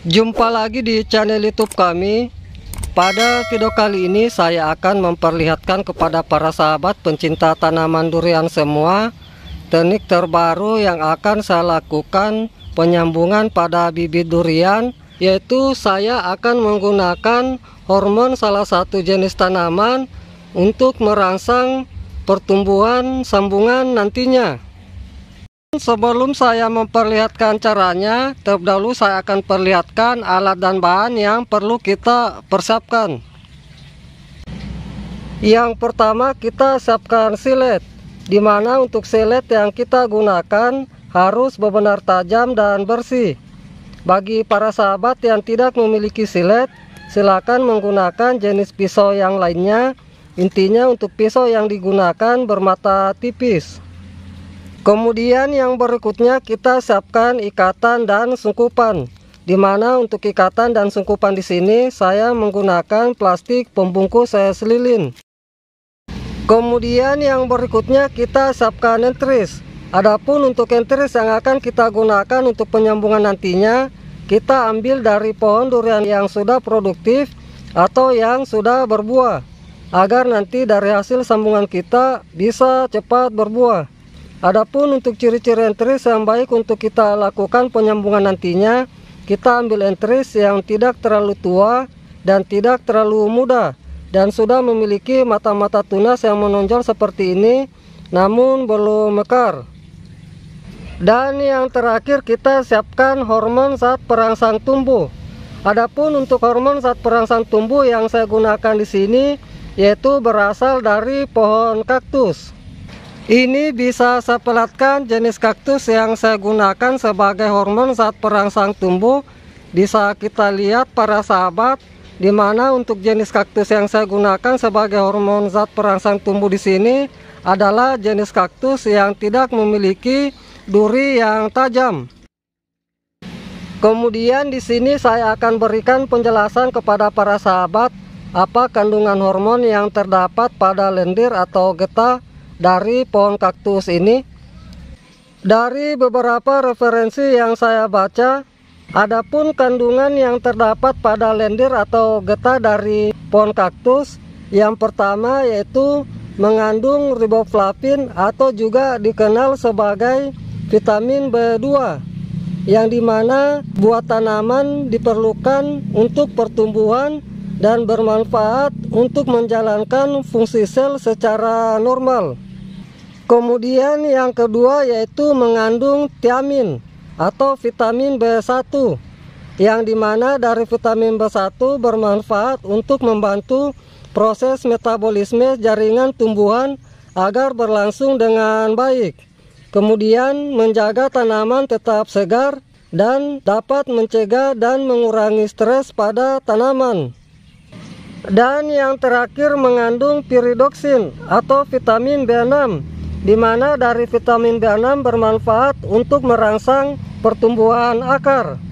Jumpa lagi di channel YouTube kami. Pada video kali ini saya akan memperlihatkan kepada para sahabat pencinta tanaman durian semua teknik terbaru yang akan saya lakukan penyambungan pada bibit durian, yaitu saya akan menggunakan hormon salah satu jenis tanaman untuk merangsang pertumbuhan sambungan nantinya. Sebelum saya memperlihatkan caranya, terlebih dahulu saya akan perlihatkan alat dan bahan yang perlu kita persiapkan. Yang pertama, kita siapkan silet, dimana untuk silet yang kita gunakan harus benar-benar tajam dan bersih. Bagi para sahabat yang tidak memiliki silet, silakan menggunakan jenis pisau yang lainnya. Intinya untuk pisau yang digunakan bermata tipis. Kemudian yang berikutnya kita siapkan ikatan dan sungkupan, dimana untuk ikatan dan sungkupan di sini saya menggunakan plastik pembungkus es lilin. Kemudian yang berikutnya kita siapkan entris. Adapun untuk entris yang akan kita gunakan untuk penyambungan nantinya, kita ambil dari pohon durian yang sudah produktif atau yang sudah berbuah, agar nanti dari hasil sambungan kita bisa cepat berbuah. Adapun untuk ciri-ciri entris yang baik untuk kita lakukan penyambungan nantinya, kita ambil entris yang tidak terlalu tua dan tidak terlalu muda, dan sudah memiliki mata-mata tunas yang menonjol seperti ini, namun belum mekar. Dan yang terakhir kita siapkan hormon zat perangsang tumbuh. Adapun untuk hormon zat perangsang tumbuh yang saya gunakan di sini, yaitu berasal dari pohon kaktus. Ini bisa saya perlihatkan jenis kaktus yang saya gunakan sebagai hormon zat perangsang tumbuh. Bisa kita lihat para sahabat, dimana untuk jenis kaktus yang saya gunakan sebagai hormon zat perangsang tumbuh di sini adalah jenis kaktus yang tidak memiliki duri yang tajam. Kemudian di sini saya akan berikan penjelasan kepada para sahabat apa kandungan hormon yang terdapat pada lendir atau getah dari pohon kaktus ini. Dari beberapa referensi yang saya baca, adapun kandungan yang terdapat pada lendir atau getah dari pohon kaktus, yang pertama yaitu mengandung riboflavin atau juga dikenal sebagai vitamin B2, yang dimana buah tanaman diperlukan untuk pertumbuhan dan bermanfaat untuk menjalankan fungsi sel secara normal. Kemudian yang kedua yaitu mengandung tiamin atau vitamin B1, yang dimana dari vitamin B1 bermanfaat untuk membantu proses metabolisme jaringan tumbuhan agar berlangsung dengan baik. Kemudian menjaga tanaman tetap segar dan dapat mencegah dan mengurangi stres pada tanaman. Dan yang terakhir mengandung piridoksin atau vitamin B6, di mana dari vitamin B6 bermanfaat untuk merangsang pertumbuhan akar.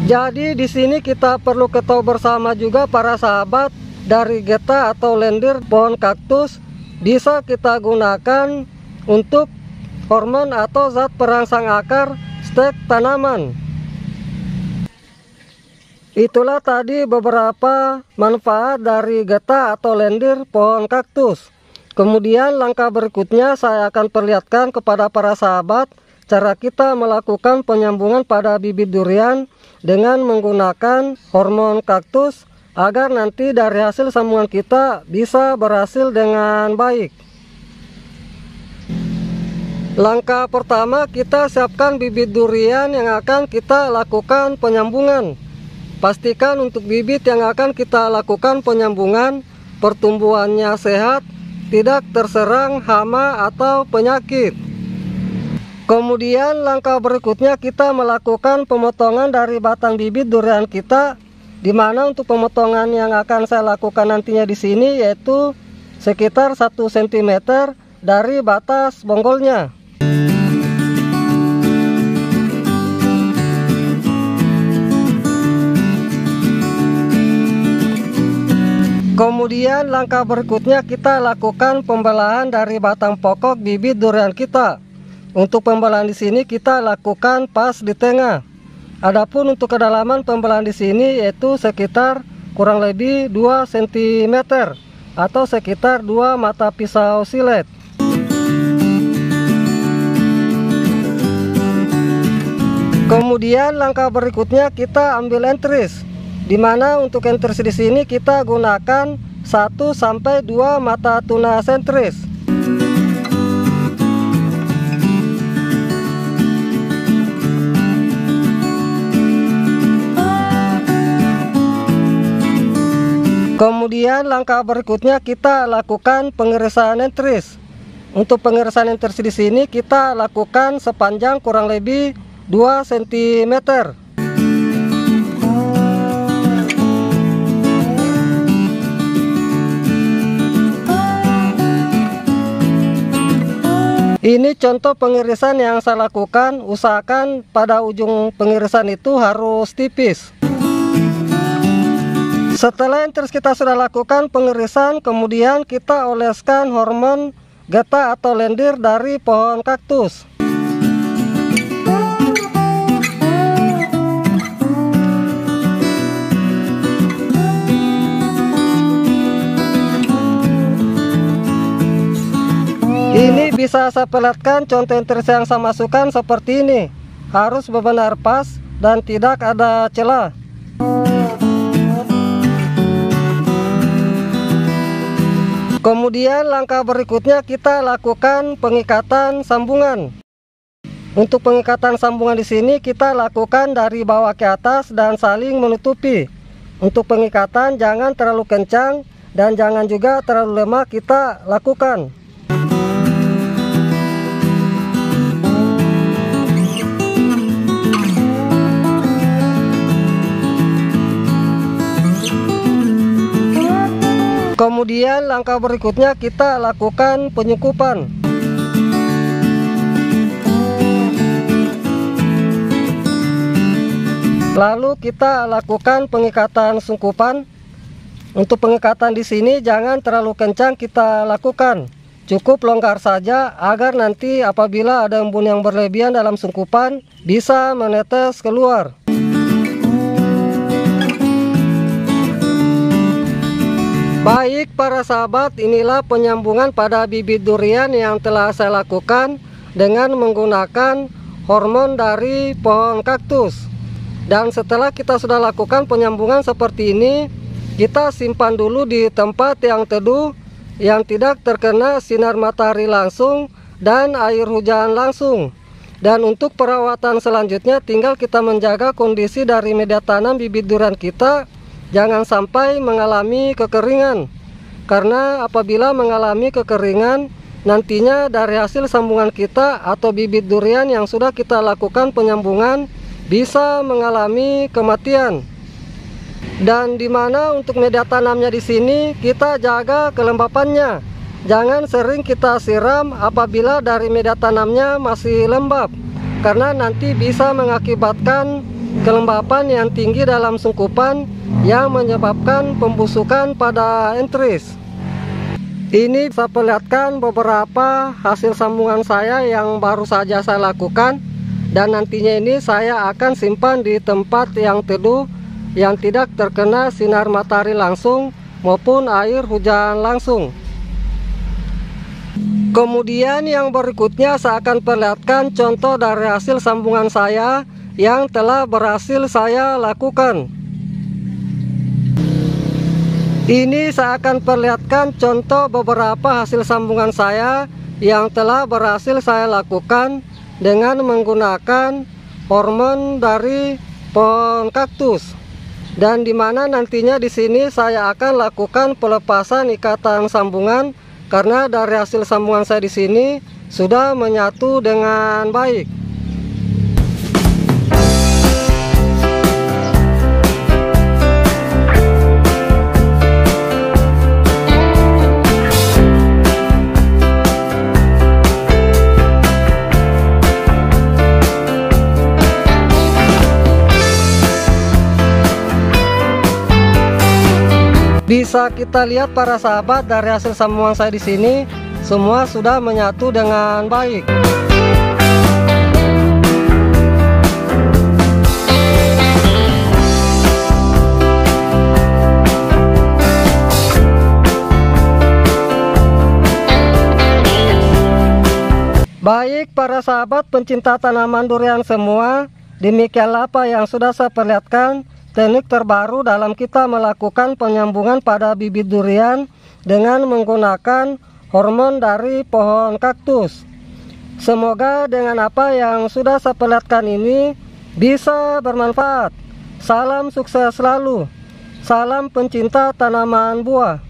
Jadi di sini kita perlu ketahui bersama juga para sahabat, dari getah atau lendir pohon kaktus bisa kita gunakan untuk hormon atau zat perangsang akar stek tanaman. Itulah tadi beberapa manfaat dari getah atau lendir pohon kaktus. Kemudian langkah berikutnya saya akan perlihatkan kepada para sahabat cara kita melakukan penyambungan pada bibit durian dengan menggunakan hormon kaktus agar nanti dari hasil sambungan kita bisa berhasil dengan baik. Langkah pertama, kita siapkan bibit durian yang akan kita lakukan penyambungan. Pastikan untuk bibit yang akan kita lakukan penyambungan pertumbuhannya sehat, tidak terserang hama atau penyakit. Kemudian langkah berikutnya kita melakukan pemotongan dari batang bibit durian kita, dimana untuk pemotongan yang akan saya lakukan nantinya di sini yaitu sekitar 1 cm dari batas bonggolnya. Kemudian langkah berikutnya kita lakukan pembelahan dari batang pokok bibit durian kita. Untuk pembelahan di sini kita lakukan pas di tengah. Adapun untuk kedalaman pembelahan di sini yaitu sekitar kurang lebih 2 cm atau sekitar 2 mata pisau silet. Kemudian langkah berikutnya kita ambil entris, dimana untuk entris di sini kita gunakan 1 sampai 2 mata tuna sentris. Kemudian langkah berikutnya kita lakukan pengirisan entris. Untuk pengirisan entris di sini kita lakukan sepanjang kurang lebih 2 cm. Ini contoh pengirisan yang saya lakukan. Usahakan pada ujung pengirisan itu harus tipis. Setelah entris kita sudah lakukan pengirisan, kemudian kita oleskan hormon getah atau lendir dari pohon kaktus. Ini bisa saya perlihatkan contoh entris yang saya masukkan seperti ini. Harus benar-benar pas dan tidak ada celah. Kemudian langkah berikutnya kita lakukan pengikatan sambungan. Untuk pengikatan sambungan di sini kita lakukan dari bawah ke atas dan saling menutupi. Untuk pengikatan jangan terlalu kencang dan jangan juga terlalu lemah kita lakukan. Kemudian langkah berikutnya kita lakukan penyukupan. Lalu kita lakukan pengikatan sungkupan. Untuk pengikatan di sini jangan terlalu kencang kita lakukan. Cukup longgar saja agar nanti apabila ada embun yang berlebihan dalam sungkupan bisa menetes keluar. Baik para sahabat, inilah penyambungan pada bibit durian yang telah saya lakukan dengan menggunakan hormon dari pohon kaktus. Dan setelah kita sudah lakukan penyambungan seperti ini, kita simpan dulu di tempat yang teduh, yang tidak terkena sinar matahari langsung dan air hujan langsung. Dan untuk perawatan selanjutnya tinggal kita menjaga kondisi dari media tanam bibit durian kita, jangan sampai mengalami kekeringan. Karena apabila mengalami kekeringan, nantinya dari hasil sambungan kita atau bibit durian yang sudah kita lakukan penyambungan bisa mengalami kematian. Dan dimana untuk media tanamnya di sini kita jaga kelembapannya. Jangan sering kita siram apabila dari media tanamnya masih lembab, karena nanti bisa mengakibatkan kelembapan yang tinggi dalam sungkupan yang menyebabkan pembusukan pada entris. Ini saya perlihatkan beberapa hasil sambungan saya yang baru saja saya lakukan, dan nantinya ini saya akan simpan di tempat yang teduh yang tidak terkena sinar matahari langsung maupun air hujan langsung. Kemudian yang berikutnya saya akan perlihatkan contoh dari hasil sambungan saya yang telah berhasil saya lakukan. Ini saya akan perlihatkan contoh beberapa hasil sambungan saya yang telah berhasil saya lakukan dengan menggunakan hormon dari pohon kaktus. Dan dimana nantinya di sini saya akan lakukan pelepasan ikatan sambungan, karena dari hasil sambungan saya di sini sudah menyatu dengan baik. Bisa kita lihat para sahabat dari hasil sambungan saya di sini semua sudah menyatu dengan baik. Baik para sahabat pencinta tanaman durian semua, demikianlah apa yang sudah saya perlihatkan teknik terbaru dalam kita melakukan penyambungan pada bibit durian dengan menggunakan hormon dari pohon kaktus. Semoga dengan apa yang sudah saya perlihatkan ini bisa bermanfaat. Salam sukses selalu. Salam pencinta tanaman buah.